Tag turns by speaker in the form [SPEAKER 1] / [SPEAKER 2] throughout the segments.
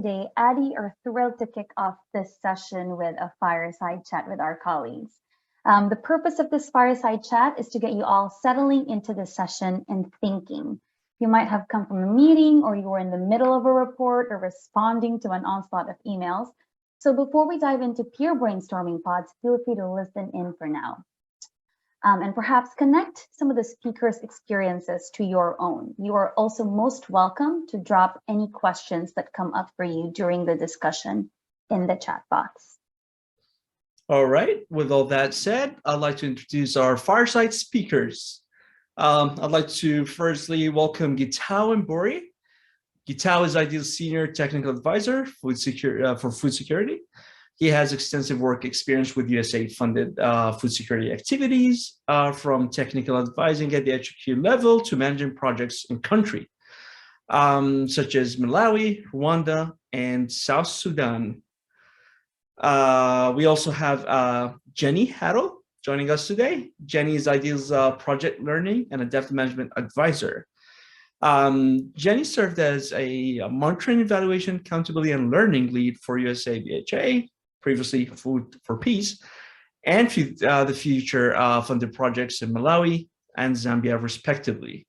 [SPEAKER 1] Today, Addie are thrilled to kick off this session with a fireside chat with our colleagues. The purpose of this fireside chat is to get you all settling into the session and thinking. You might have come from a meeting, or you were in the middle of a report or responding to an onslaught of emails. So before we dive into peer brainstorming pods, feel free to listen in for now. And perhaps connect some of the speakers' experiences to your own. You are also most welcome to drop any questions that come up for you during the discussion in the chat box.
[SPEAKER 2] All right, with all that said, I'd like to introduce our fireside speakers. I'd like to firstly welcome Gitao and Bori. Gitao is Ideal Senior Technical Advisor for food security. He has extensive work experience with USAID-funded food security activities, from technical advising at the HQ level to managing projects in country, such as Malawi, Rwanda, and South Sudan. We also have Jenny Harrell joining us today. Jenny is Ideal's project learning and adaptive management advisor. Jenny served as a monitoring, evaluation, accountability, and learning lead for USAID-BHA, previously Food for Peace, and the future funded projects in Malawi and Zambia, respectively.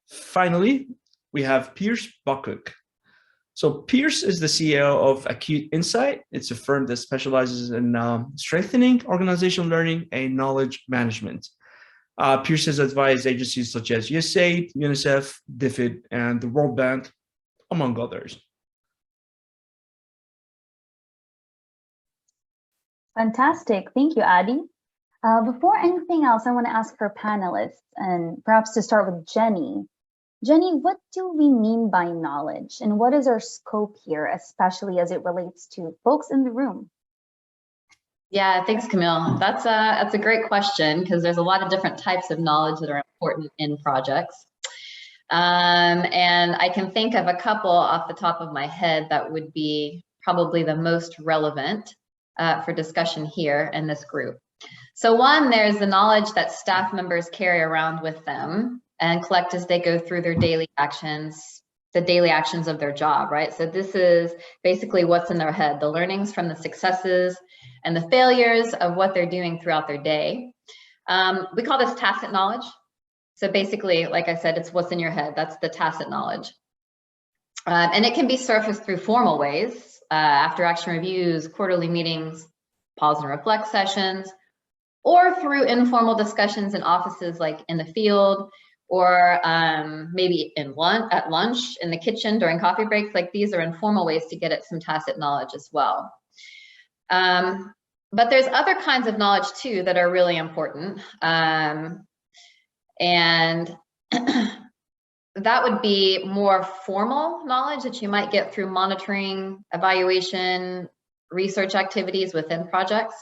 [SPEAKER 2] Finally, we have Piers Buckhook. So Piers is the CEO of Acute Insight. It's a firm that specializes in strengthening organizational learning and knowledge management. Piers has advised agencies such as USAID, UNICEF, DFID, and the World Bank, among others.
[SPEAKER 1] Fantastic. Thank you, Addie. Before anything else, I want to ask our panelists, and perhaps to start with Jenny. Jenny, what do we mean by knowledge, and what is our scope here, especially as it relates to folks in the room?
[SPEAKER 3] Yeah, thanks, Camille. That's a great question, because there's a lot of different types of knowledge that are important in projects. And I can think of a couple off the top of my head that would be probably the most relevant for discussion here in this group. So one, there's the knowledge that staff members carry around with them and collect as they go through their daily actions, the daily actions of their job, right? So this is basically what's in their head, the learnings from the successes and the failures of what they're doing throughout their day. We call this tacit knowledge. So basically, like I said, it's what's in your head. That's the tacit knowledge. And it can be surfaced through formal ways, after action reviews, quarterly meetings, pause and reflect sessions, or through informal discussions in offices like in the field, or maybe at lunch, in the kitchen, during coffee breaks. Like, these are informal ways to get at some tacit knowledge as well. But there's other kinds of knowledge too that are really important. And that would be more formal knowledge that you might get through monitoring, evaluation, research activities within projects.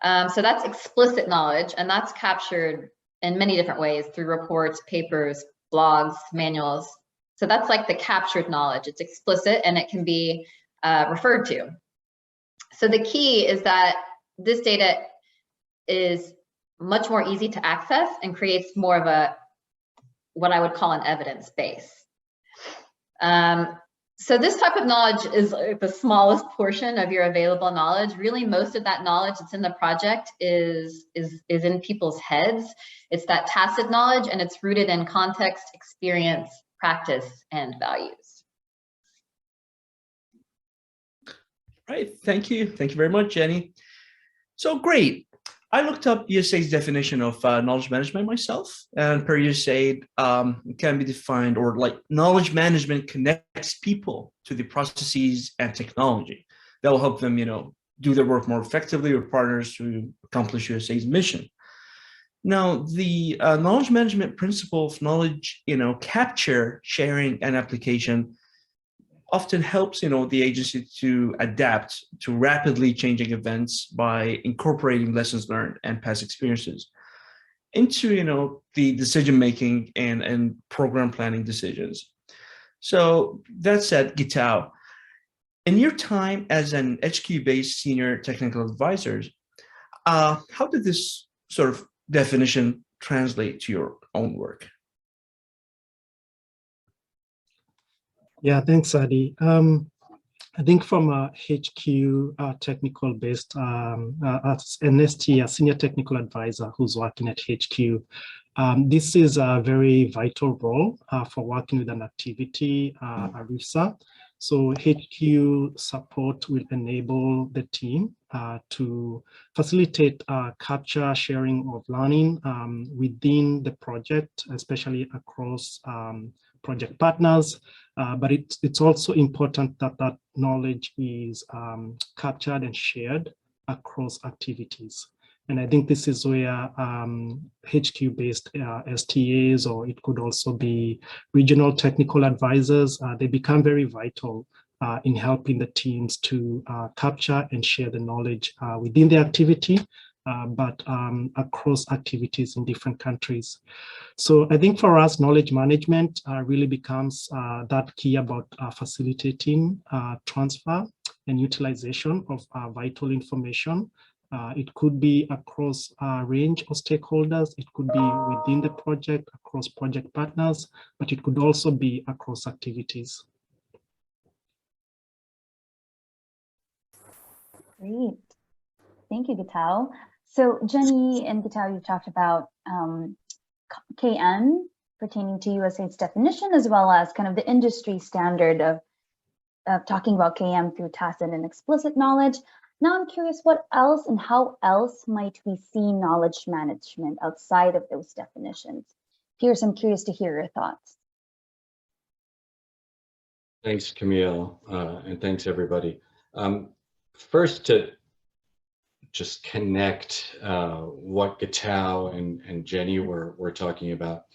[SPEAKER 3] So that's explicit knowledge, and that's captured in many different ways through reports, papers, blogs, manuals. So that's like the captured knowledge. It's explicit and it can be referred to. So the key is that this data is much more easy to access and creates more of what I would call an evidence base. So this type of knowledge is the smallest portion of your available knowledge. Really, most of that knowledge that's in the project is in people's heads. It's that tacit knowledge, and it's rooted in context, experience, practice, and values.
[SPEAKER 2] Right, thank you. Thank you very much, Jenny. So great. I looked up USAID's definition of knowledge management myself, and per USAID, it can be defined, or like, knowledge management connects people to the processes and technology that will help them, do their work more effectively with partners to accomplish USAID's mission. Now, the knowledge management principle of knowledge, capture, sharing, and application often helps, the agency to adapt to rapidly changing events by incorporating lessons learned and past experiences into, the decision-making and program planning decisions. So that said, Gitao, in your time as an HQ-based senior technical advisor, how did this sort of definition translate to your own work?
[SPEAKER 4] Yeah, thanks, Adi. I think from a HQ technical based, as an ST, a senior technical advisor who's working at HQ, this is a very vital role for working with an activity, ARISA. So HQ support will enable the team to facilitate capture sharing of learning within the project, especially across project partners. But it's also important that that knowledge is captured and shared across activities. And I think this is where HQ-based STAs, or it could also be regional technical advisors, they become very vital in helping the teams to capture and share the knowledge within the activity, but across activities in different countries. So I think for us, knowledge management really becomes that key about facilitating transfer and utilization of vital information. It could be across a range of stakeholders. It could be within the project, across project partners, but it could also be across activities.
[SPEAKER 1] Great. Thank you, Gitao. So Jenny and Gitao, you've talked about KM pertaining to USAID's definition, as well as kind of the industry standard of talking about KM through tacit and explicit knowledge. Now I'm curious, what else and how else might we see knowledge management outside of those definitions? Pierce, I'm curious to hear your thoughts.
[SPEAKER 5] Thanks, Camille, and thanks everybody. First, to just connect what Gitao and Jenny were talking about.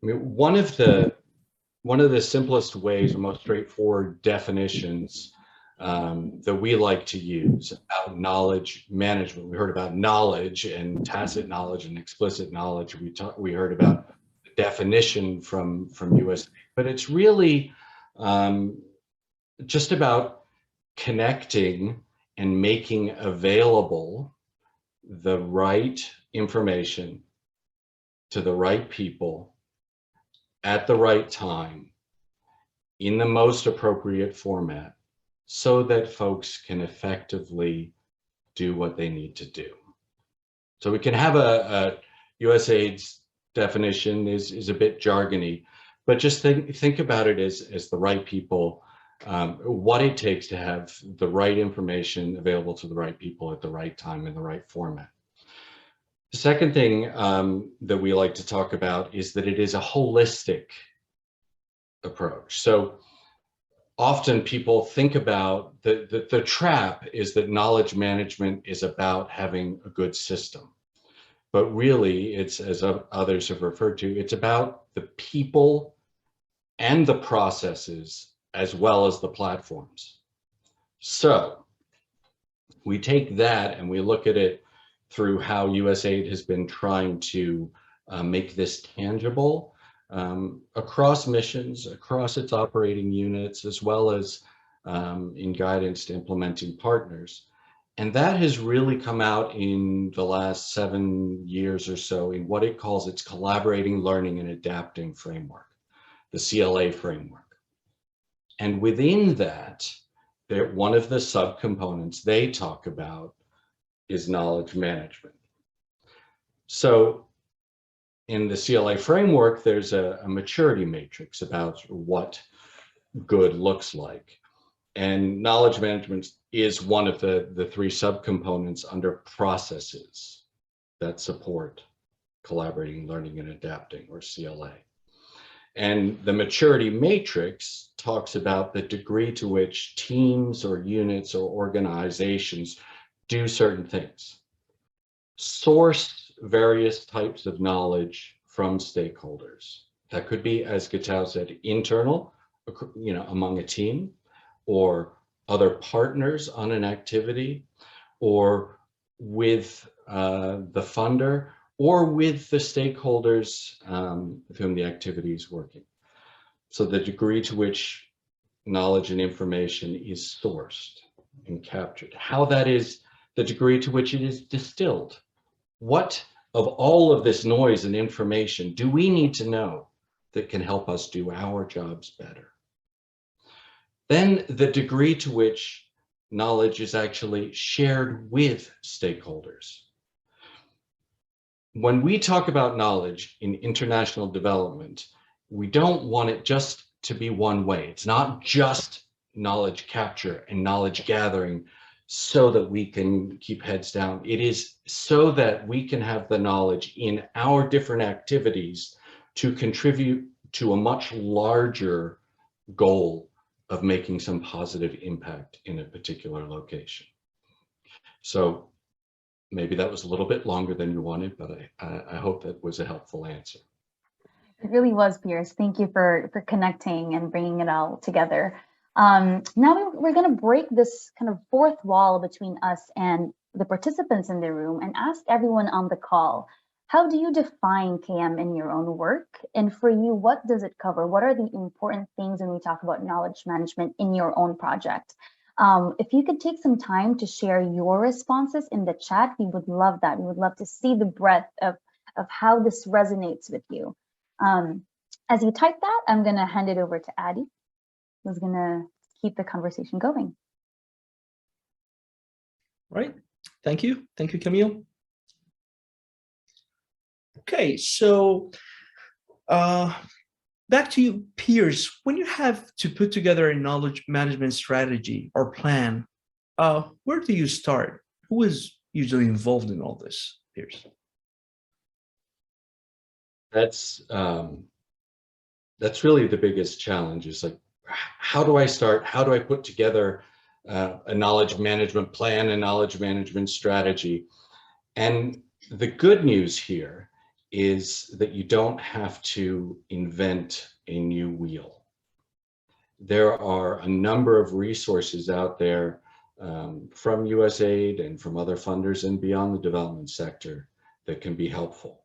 [SPEAKER 5] I mean, one of the simplest ways, or most straightforward definitions that we like to use about knowledge management. We heard about knowledge and tacit knowledge and explicit knowledge. We heard about the definition from USAID, but it's really just about connecting and making available the right information to the right people at the right time in the most appropriate format, so that folks can effectively do what they need to do. So we can have a USAID's definition is a bit jargony, but just think about it as the right people, what it takes to have the right information available to the right people at the right time in the right format. The second thing that we like to talk about is that it is a holistic approach. So often people think about the trap is that knowledge management is about having a good system. But really, it's, as others have referred to, it's about the people and the processes as well as the platforms. So we take that and we look at it through how USAID has been trying to make this tangible across missions, across its operating units, as well as in guidance to implementing partners. And that has really come out in the last 7 years or so in what it calls its collaborating, learning, and adapting framework, the CLA framework. And within that, one of the subcomponents they talk about is knowledge management. So in the CLA framework, there's a maturity matrix about what good looks like. And knowledge management is one of the three subcomponents under processes that support collaborating, learning, and adapting, or CLA. And the maturity matrix talks about the degree to which teams or units or organizations do certain things. Source various types of knowledge from stakeholders. That could be, as Gitao said, internal, among a team, or other partners on an activity, or with the funder, or with the stakeholders with whom the activity is working. So the degree to which knowledge and information is sourced and captured, how that is, the degree to which it is distilled. What of all of this noise and information do we need to know that can help us do our jobs better? then the degree to which knowledge is actually shared with stakeholders. When we talk about knowledge in international development, we don't want it just to be one way. It's not just knowledge capture and knowledge gathering so that we can keep heads down. It is so that we can have the knowledge in our different activities to contribute to a much larger goal of making some positive impact in a particular location. So maybe that was a little bit longer than you wanted, but I hope that was a helpful answer.
[SPEAKER 1] It really was, Pierce. Thank you for connecting and bringing it all together. Now we're going to break this kind of fourth wall between us and the participants in the room and ask everyone on the call, how do you define KM in your own work? And for you, what does it cover? What are the important things when we talk about knowledge management in your own project? If you could take some time to share your responses in the chat, we would love that. We would love to see the breadth of how this resonates with you. As you type that, I'm going to hand it over to Addie, who's going to keep the conversation going.
[SPEAKER 2] Right. Thank you. Thank you, Camille. Okay, so back to you, Pierce. When you have to put together a knowledge management strategy or plan, where do you start? Who is usually involved in all this, Pierce?
[SPEAKER 5] That's really the biggest challenge, is like, how do I start? How do I put together a knowledge management plan, a knowledge management strategy? And the good news here is that you don't have to invent a new wheel. There are a number of resources out there from USAID and from other funders and beyond the development sector that can be helpful.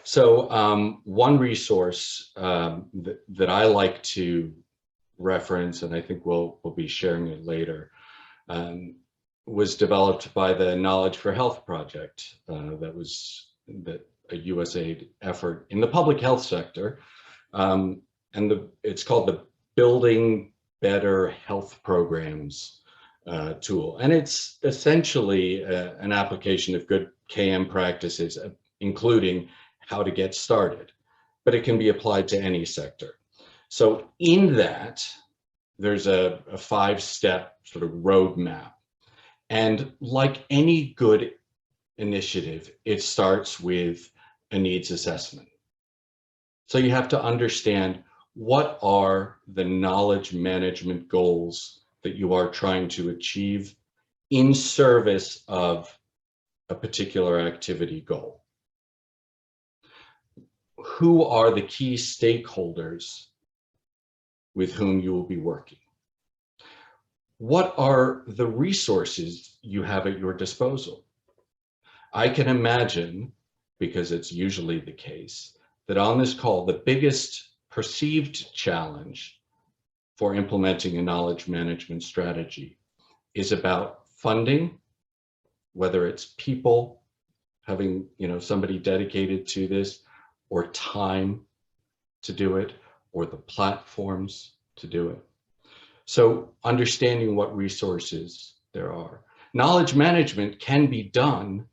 [SPEAKER 5] So one resource that I like to reference, and I think we'll be sharing it later, was developed by the Knowledge for Health project. That a USAID effort in the public health sector, and it's called the Building Better Health Programs tool, and it's essentially an application of good KM practices, including how to get started, but it can be applied to any sector. So in that, there's a 5-step sort of roadmap. And like any good initiative, it starts with a needs assessment. So you have to understand, what are the knowledge management goals that you are trying to achieve in service of a particular activity goal? Who are the key stakeholders with whom you will be working? What are the resources you have at your disposal? I can imagine, because it's usually the case, that on this call, the biggest perceived challenge for implementing a knowledge management strategy is about funding, whether it's people, having somebody dedicated to this, or time to do it, or the platforms to do it. So understanding what resources there are. Knowledge management can be done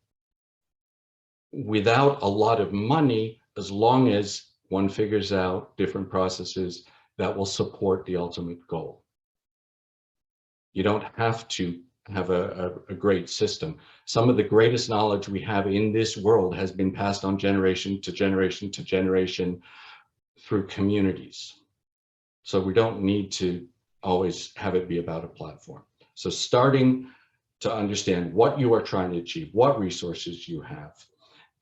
[SPEAKER 5] without a lot of money, as long as one figures out different processes that will support the ultimate goal. You don't have to have a great system. Some of the greatest knowledge we have in this world has been passed on generation to generation to generation through communities. So we don't need to always have it be about a platform. So starting to understand what you are trying to achieve, what resources you have,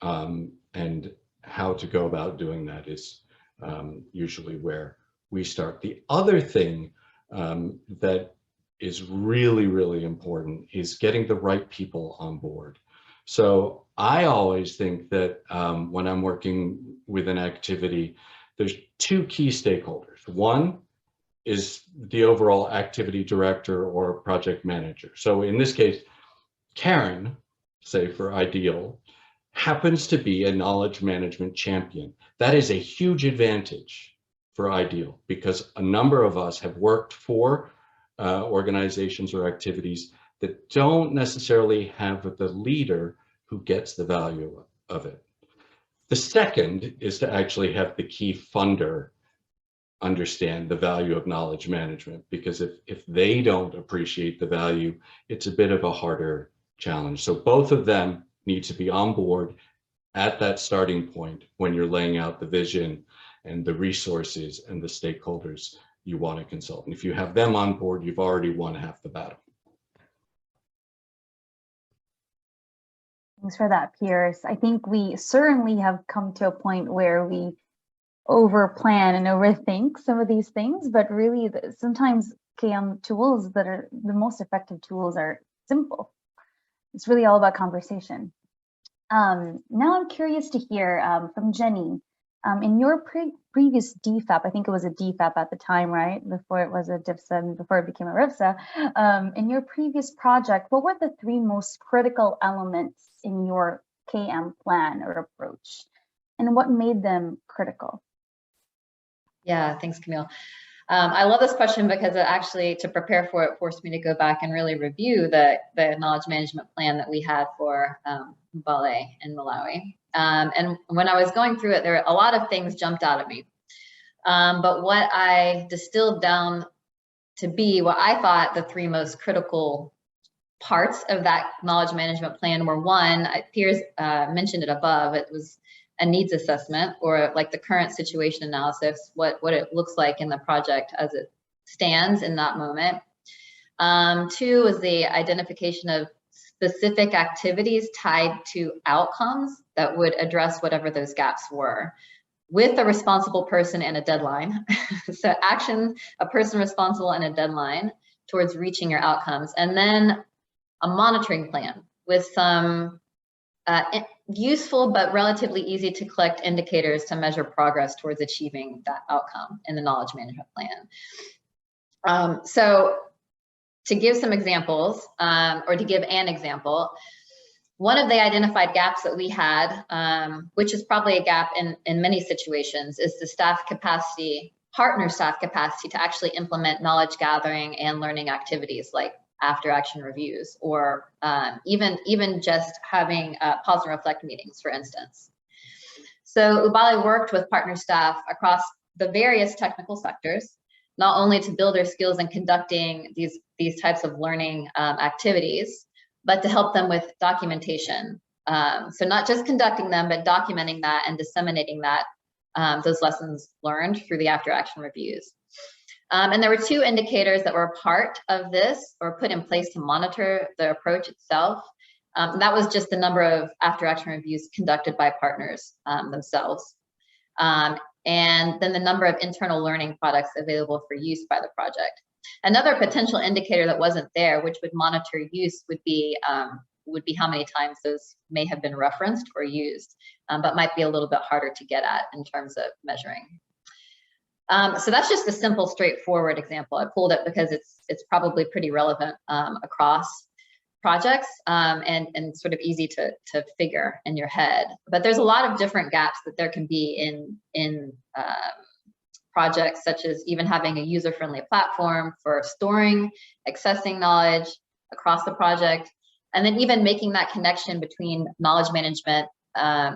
[SPEAKER 5] and how to go about doing that is usually where we start. The other thing that is really, really important is getting the right people on board. So I always think that when I'm working with an activity, there's 2 key stakeholders. One is the overall activity director or project manager. So in this case, Karen, say for Ideal, happens to be a knowledge management champion. That is a huge advantage for ideal, because a number of us have worked for organizations or activities that don't necessarily have the leader who gets the value of it. The second is to actually have the key funder understand the value of knowledge management, because if they don't appreciate the value, it's a bit of a harder challenge. So both of them need to be on board at that starting point when you're laying out the vision and the resources and the stakeholders you want to consult. And if you have them on board, you've already won half the battle.
[SPEAKER 1] Thanks for that, Pierce. I think we certainly have come to a point where we overplan and overthink some of these things, but really sometimes KM tools that are the most effective tools are simple. It's really all about conversation. Now I'm curious to hear from Jenny. In your previous DFAP, I think it was a DFAP at the time, right? Before it was a DIFSA and before it became a RIFSA. In your previous project, what were the 3 most critical elements in your KM plan or approach? And what made them critical?
[SPEAKER 3] Yeah, thanks, Camille. I love this question because it actually, to prepare for it, forced me to go back and really review the knowledge management plan that we had for Mbale in Malawi. And when I was going through it, a lot of things jumped out at me. But what I distilled down to be what I thought the 3 most critical parts of that knowledge management plan were: 1, Piers mentioned it above, it was a needs assessment, or like the current situation analysis, what it looks like in the project as it stands in that moment. 2 is the identification of specific activities tied to outcomes that would address whatever those gaps were, with a responsible person and a deadline. So action, a person responsible and a deadline towards reaching your outcomes. And then a monitoring plan with some useful but relatively easy to collect indicators to measure progress towards achieving that outcome in the knowledge management plan. So to give some examples, or to give an example, one of the identified gaps that we had, which is probably a gap in many situations, is the staff capacity, partner staff capacity to actually implement knowledge gathering and learning activities like after action reviews, or even just having pause and reflect meetings, for instance. So Ubale worked with partner staff across the various technical sectors, not only to build their skills in conducting these types of learning activities, but to help them with documentation. So not just conducting them, but documenting that and disseminating that, those lessons learned through the after action reviews. And there were 2 indicators that were part of this, or put in place to monitor the approach itself. That was just the number of after action reviews conducted by partners themselves. And then the number of internal learning products available for use by the project. Another potential indicator that wasn't there, which would monitor use, would be how many times those may have been referenced or used, but might be a little bit harder to get at in terms of measuring. So that's just a simple, straightforward example. I pulled it because it's probably pretty relevant across projects, and sort of easy to figure in your head. But there's a lot of different gaps that there can be in projects, such as even having a user-friendly platform for storing, accessing knowledge across the project, and then even making that connection between knowledge management,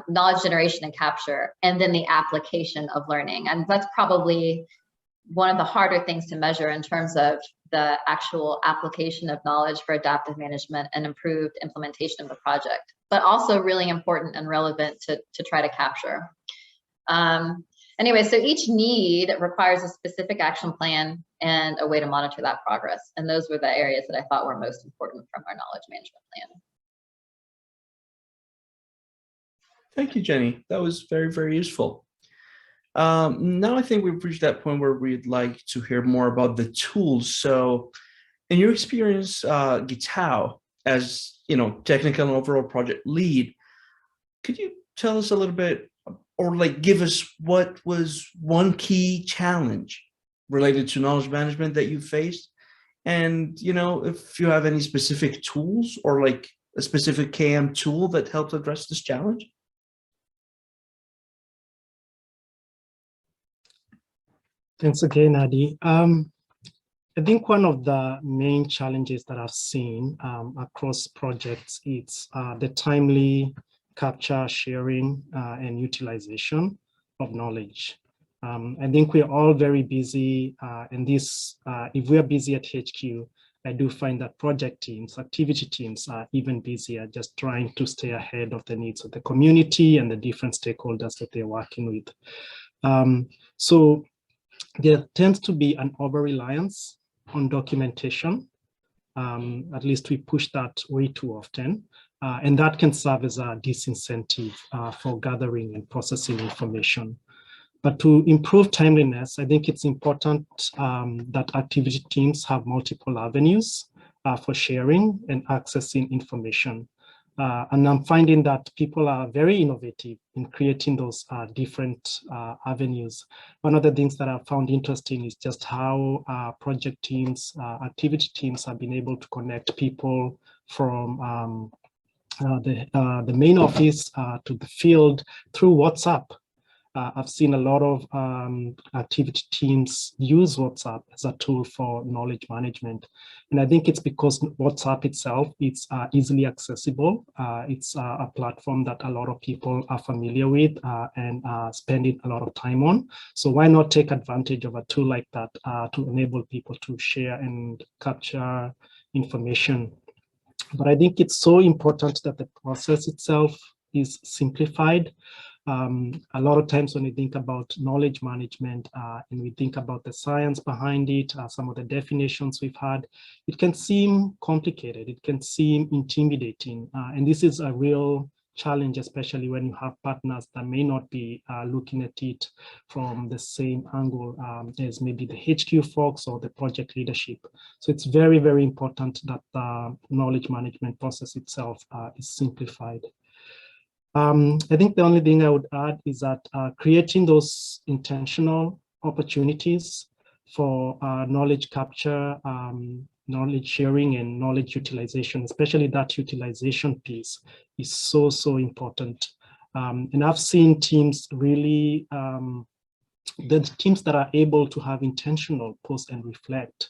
[SPEAKER 3] knowledge generation and capture, and then the application of learning. And that's probably one of the harder things to measure in terms of the actual application of knowledge for adaptive management and improved implementation of the project, but also really important and relevant to try to capture. Anyway, so each need requires a specific action plan and a way to monitor that progress. And those were the areas that I thought were most important from our knowledge management plan.
[SPEAKER 2] Thank you, Jenny. That was very, very useful. Now I think we've reached that point where we'd like to hear more about the tools. So in your experience, Gitao, as technical and overall project lead, could you tell us a little bit, or give us what was one key challenge related to knowledge management that you faced? And, if you have any specific tools or a specific KM tool that helped address this challenge?
[SPEAKER 4] Thanks again, Adi. I think one of the main challenges that I've seen across projects is the timely capture, sharing, and utilization of knowledge. I think we're all very busy, and if we're busy at HQ, I do find that project teams, activity teams are even busier, just trying to stay ahead of the needs of the community and the different stakeholders that they're working with. So there tends to be an over-reliance on documentation. At least we push that way too often. And that can serve as a disincentive for gathering and processing information. But to improve timeliness, I think it's important that activity teams have multiple avenues for sharing and accessing information. And I'm finding that people are very innovative in creating those different avenues. One of the things that I found interesting is just how project teams, activity teams have been able to connect people from the main office to the field through WhatsApp. I've seen a lot of activity teams use WhatsApp as a tool for knowledge management. And I think it's because WhatsApp itself is easily accessible. It's a platform that a lot of people are familiar with and spending a lot of time on. So why not take advantage of a tool like that to enable people to share and capture information? But I think it's so important that the process itself is simplified. A lot of times when we think about knowledge management and we think about the science behind it, some of the definitions we've had, it can seem complicated, it can seem intimidating. And this is a real challenge, especially when you have partners that may not be looking at it from the same angle as maybe the HQ folks or the project leadership. So it's very, very important that the knowledge management process itself is simplified. I think the only thing I would add is that creating those intentional opportunities for knowledge capture, knowledge sharing, and knowledge utilization, especially that utilization piece, is so, so important. And I've seen teams really, the teams that are able to have intentional pause and reflect,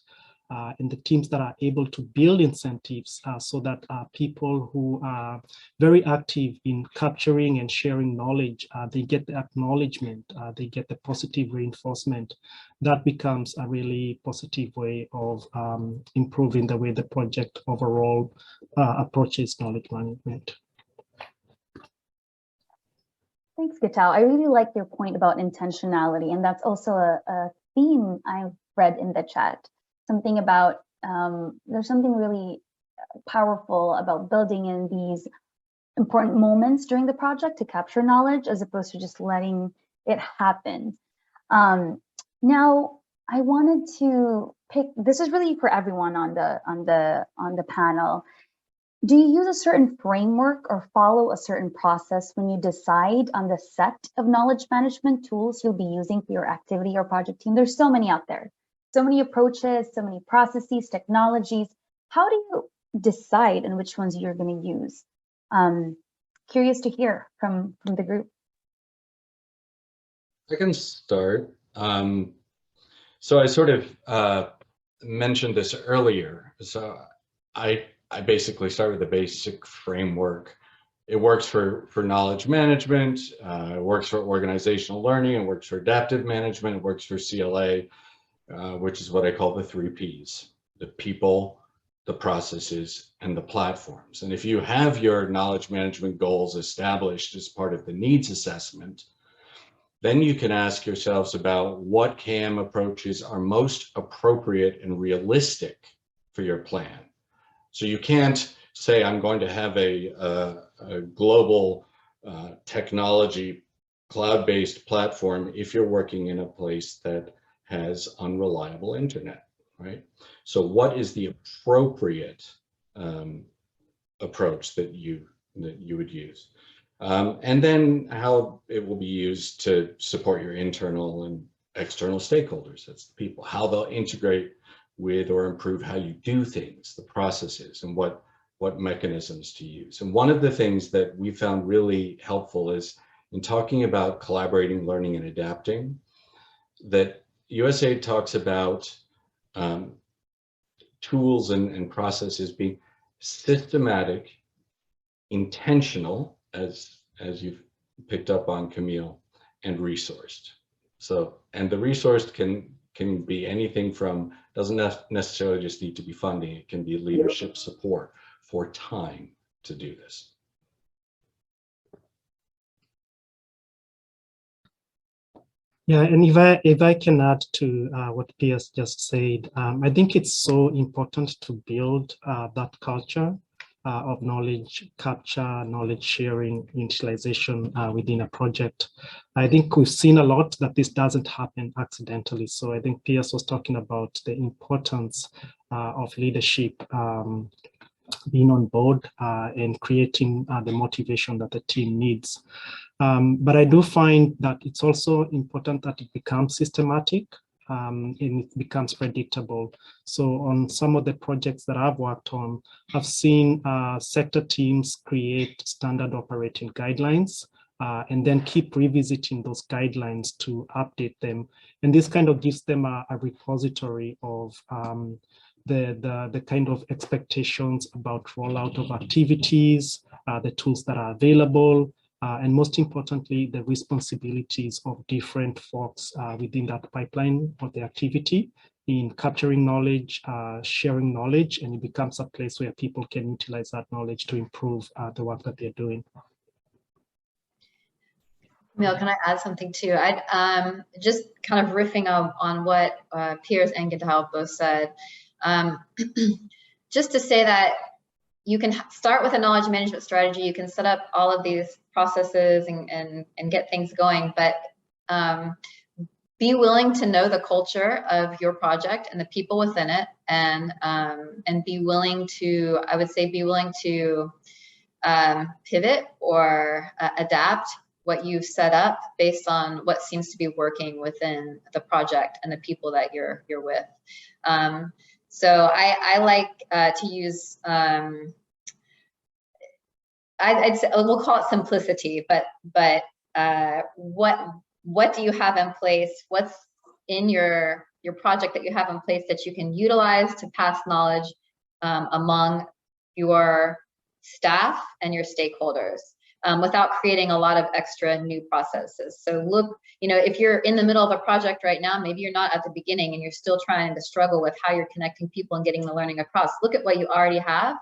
[SPEAKER 4] and the teams that are able to build incentives so that people who are very active in capturing and sharing knowledge, they get the acknowledgement, they get the positive reinforcement. That becomes a really positive way of improving the way the project overall approaches knowledge management.
[SPEAKER 1] Thanks, Gitao. I really like your point about intentionality, and that's also a theme I've read in the chat. Something about, there's something really powerful about building in these important moments during the project to capture knowledge as opposed to just letting it happen. Now, I wanted to pick, this is really for everyone on the panel. Do you use a certain framework or follow a certain process when you decide on the set of knowledge management tools you'll be using for your activity or project team? There's so many out there. So many approaches, so many processes, technologies. How do you decide on which ones you're going to use? Curious to hear from the group.
[SPEAKER 5] I can start. So I sort of mentioned this earlier. So I basically start with a basic framework. It works for knowledge management, it works for organizational learning, it works for adaptive management, it works for CLA. Which is what I call the 3 Ps: the people, the processes, and the platforms. And if you have your knowledge management goals established as part of the needs assessment, then you can ask yourselves about what CAM approaches are most appropriate and realistic for your plan. So you can't say, I'm going to have a global technology cloud-based platform if you're working in a place that has unreliable internet, right? So what is the appropriate approach that you would use? And then how it will be used to support your internal and external stakeholders, that's the people, how they'll integrate with or improve how you do things, the processes, and what mechanisms to use. And one of the things that we found really helpful is in talking about collaborating, learning, and adapting, that USAID talks about tools and processes being systematic, intentional, as you've picked up on, Camille, and resourced. So, and the resourced can be anything from, doesn't necessarily just need to be funding, it can be leadership support for time to do this.
[SPEAKER 4] Yeah, and if I can add to what Piers just said, I think it's so important to build that culture of knowledge capture, knowledge sharing, utilization within a project. I think we've seen a lot that this doesn't happen accidentally. So I think Piers was talking about the importance of leadership being on board and creating the motivation that the team needs. But I do find that it's also important that it becomes systematic and it becomes predictable. So on some of the projects that I've worked on, I've seen sector teams create standard operating guidelines and then keep revisiting those guidelines to update them. And this kind of gives them a repository of the kind of expectations about rollout of activities, the tools that are available, and most importantly, the responsibilities of different folks within that pipeline of the activity in capturing knowledge, sharing knowledge, and it becomes a place where people can utilize that knowledge to improve the work that they're doing.
[SPEAKER 3] Camille, can I add something too? I'd just kind of riffing on what Piers and Gitao both said. Just to say that you can start with a knowledge management strategy, you can set up all of these processes and get things going, but be willing to know the culture of your project and the people within it, and be willing to, I would say, be willing to pivot or adapt what you've set up based on what seems to be working within the project and the people that you're with. So I like to use, I'd say, we'll call it simplicity, but what do you have in place? What's in your project that you have in place that you can utilize to pass knowledge among your staff and your stakeholders without creating a lot of extra new processes. So look, if you're in the middle of a project right now, maybe you're not at the beginning and you're still trying to struggle with how you're connecting people and getting the learning across. Look at what you already have,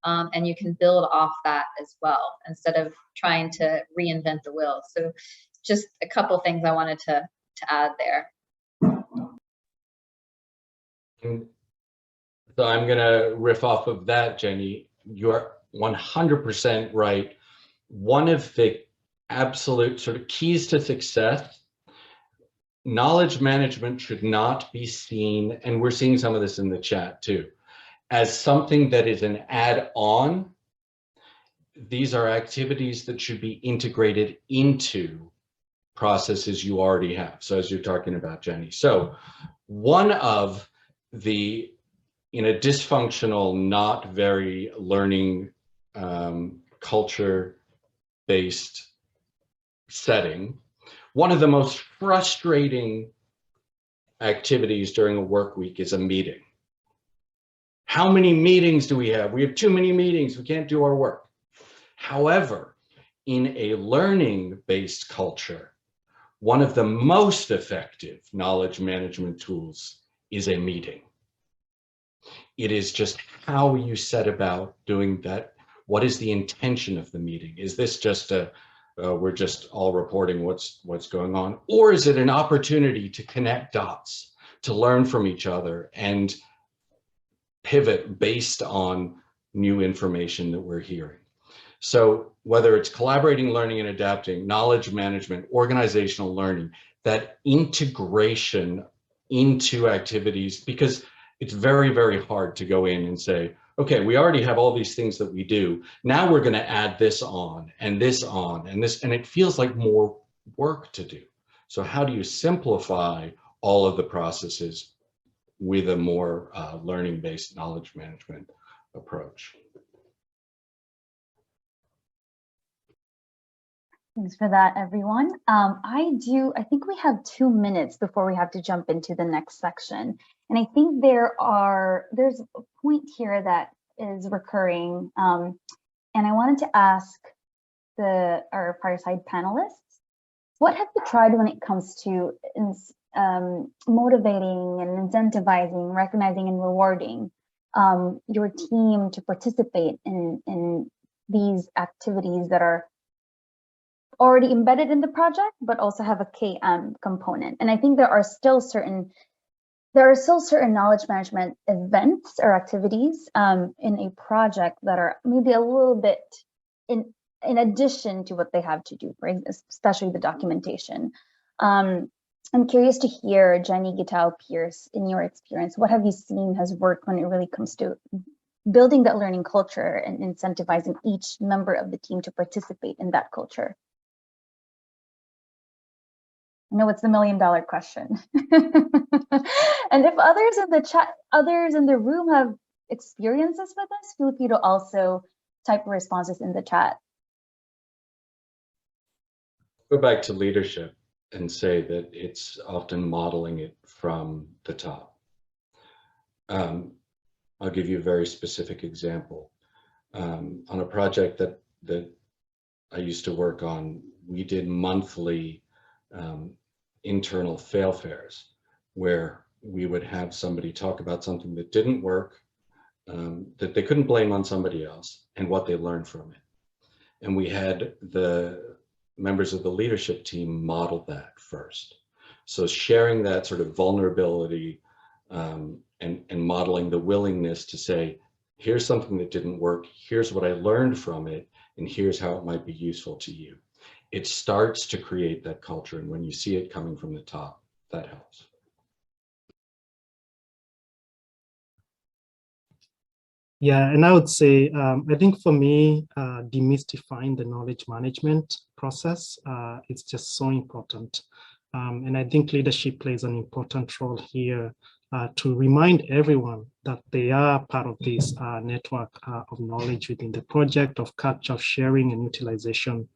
[SPEAKER 3] and you can build off that as well instead of trying to reinvent the wheel. So just a couple things I wanted to add there.
[SPEAKER 5] So I'm going to riff off of that, Jenny. You're 100% right. One of the absolute sort of keys to success, knowledge management should not be seen, and we're seeing some of this in the chat too, as something that is an add-on. These are activities that should be integrated into processes you already have. So as you're talking about, Jenny. So one of the, in a dysfunctional, not very learning culture-based setting, one of the most frustrating activities during a work week is a meeting. How many meetings do we have? We have too many meetings, we can't do our work. However, in a learning-based culture, one of the most effective knowledge management tools is a meeting. It is just how you set about doing that. What is the intention of the meeting? Is this just a, we're just all reporting what's going on? Or is it an opportunity to connect dots, to learn from each other and pivot based on new information that we're hearing? So whether it's collaborating, learning, and adapting, knowledge management, organizational learning, that integration into activities, because it's very, very hard to go in and say, okay, we already have all these things that we do. Now we're going to add this on and this on and this, and it feels like more work to do. So how do you simplify all of the processes with a more learning-based knowledge management approach?
[SPEAKER 1] Thanks for that, everyone. I think we have 2 minutes before we have to jump into the next section. And I think there's a point here that is recurring. And I wanted to ask our Fireside panelists, what have you tried when it comes to motivating and incentivizing, recognizing and rewarding your team to participate in these activities that are already embedded in the project, but also have a KM component? And I think there are still certain knowledge management events or activities in a project that are maybe a little bit in addition to what they have to do, especially the documentation. I'm curious to hear, Jenny, Gitao, Pierce, in your experience, what have you seen has worked when it really comes to building that learning culture and incentivizing each member of the team to participate in that culture? I know it's the $1 million question. And if others in the room have experiences with this, feel free to also type responses in the chat.
[SPEAKER 5] Go back to leadership and say that it's often modeling it from the top. I'll give you a very specific example. On a project that I used to work on, we did monthly internal fail fairs where we would have somebody talk about something that didn't work, that they couldn't blame on somebody else, and what they learned from it. And we had the members of the leadership team model that first. So sharing that sort of vulnerability and modeling the willingness to say, here's something that didn't work, here's what I learned from it, and here's how it might be useful to you. It starts to create that culture, and when you see it coming from the top, that helps.
[SPEAKER 4] Yeah, and I would say, I think for me, demystifying the knowledge management process, it's just so important. And I think leadership plays an important role here to remind everyone that they are part of this network of knowledge within the project, of culture, of sharing and utilization.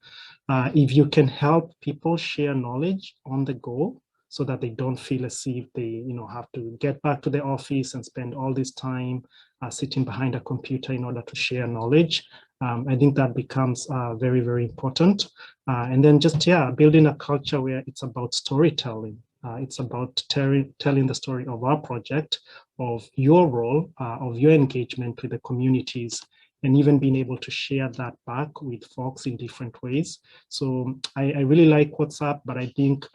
[SPEAKER 4] If you can help people share knowledge on the go, so that they don't feel as if they have to get back to the office and spend all this time sitting behind a computer in order to share knowledge. I think that becomes very, very important. And then just, building a culture where it's about storytelling. It's about telling the story of our project, of your role, of your engagement with the communities, and even being able to share that back with folks in different ways. So I really like WhatsApp, but I think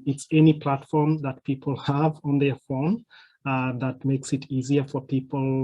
[SPEAKER 4] it's any platform that people have on their phone that makes it easier for people